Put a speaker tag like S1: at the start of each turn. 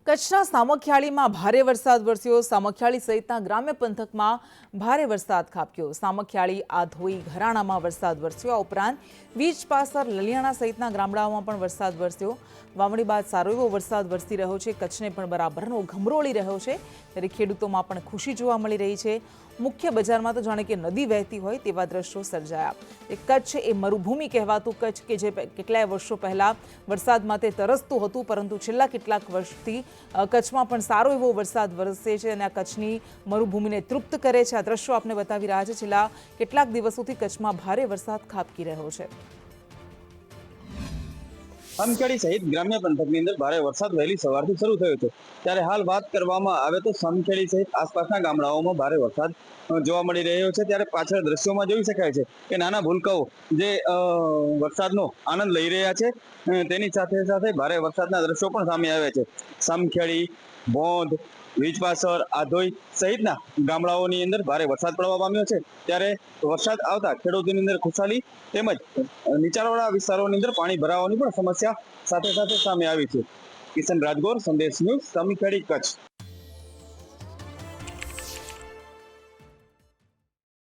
S1: કચ્છના સામખિયાળીમાં ભારે વરસાદ વરસ્યો। સામખિયાળી સહિતના ગ્રામ્ય પંથકમાં ભારે વરસાદ ખાબક્યો। સામખિયાળી, આધોઈ, ઘરાણામાં વરસાદ વરસ્યો। આ ઉપરાંત વીજપાસર, લલિયાણા સહિતના ગામડાઓમાં પણ વરસાદ વરસ્યો। વાવણી બાદ સારો એવો વરસાદ વરસી રહ્યો છે। કચ્છને પણ બરાબરનો ઘમરોળી રહ્યો છે, ત્યારે ખેડૂતોમાં પણ ખુશી જોવા મળી રહી છે। મુખ્ય બજારમાં તો જાણે કે નદી વહેતી હોય તેવા દ્રશ્યો સર્જાયા। કચ્છ એ મરુભૂમિ કહેવાતું કચ્છ કે જે કેટલાય વર્ષો પહેલા વરસાદ માટે તરસતું હતું, પરંતુ છેલ્લા કેટલાક વર્ષથી કચ્છમાં પણ સારો એવો વરસાદ વરસે છે અને આ કચ્છની મરુભૂમિને તૃપ્ત કરે છે। આ દ્રશ્યો આપને બતાવી રહ્યા છે। છેલ્લા કેટલાક દિવસોથી કચ્છમાં ભારે વરસાદ ખાબકી રહ્યો છે।
S2: સામખિયાળી સહિત ગ્રામ્ય પંથકની અંદર ભારે વરસાદ વહેલી સવારથી શરૂ થયો છે। ત્યારે હાલ વાત કરવામાં આવે તો સામખિયાળી સહિત આસપાસના ગામડાઓમાં ભારે વરસાદ જોવા મળી રહ્યો છે। ત્યારે પાછળ દ્રશ્યોમાં જોઈ શકાય છે કે નાના ભૂલકાઓ જે વરસાદનો આનંદ લઈ રહ્યા છે, તેની સાથે સાથે ભારે વરસાદના દ્રશ્યો પણ સામે આવ્યા છે। સામખિયાળી, ભોંધ, વીજપાસર, આધોઈ સહિતના ગામડાઓની અંદર ભારે વરસાદ પડવા પામ્યો છે। ત્યારે વરસાદ આવતા ખેડૂતોની અંદર ખુશાલી તેમજ નીચાણવાળા વિસ્તારોની અંદર પાણી ભરાવાની પણ સમસ્યા સાથે સાથે સામે આવી છે। કિશન રાજગોર, સંદેશ ન્યૂઝ, સામખિયાળી, કચ્છ।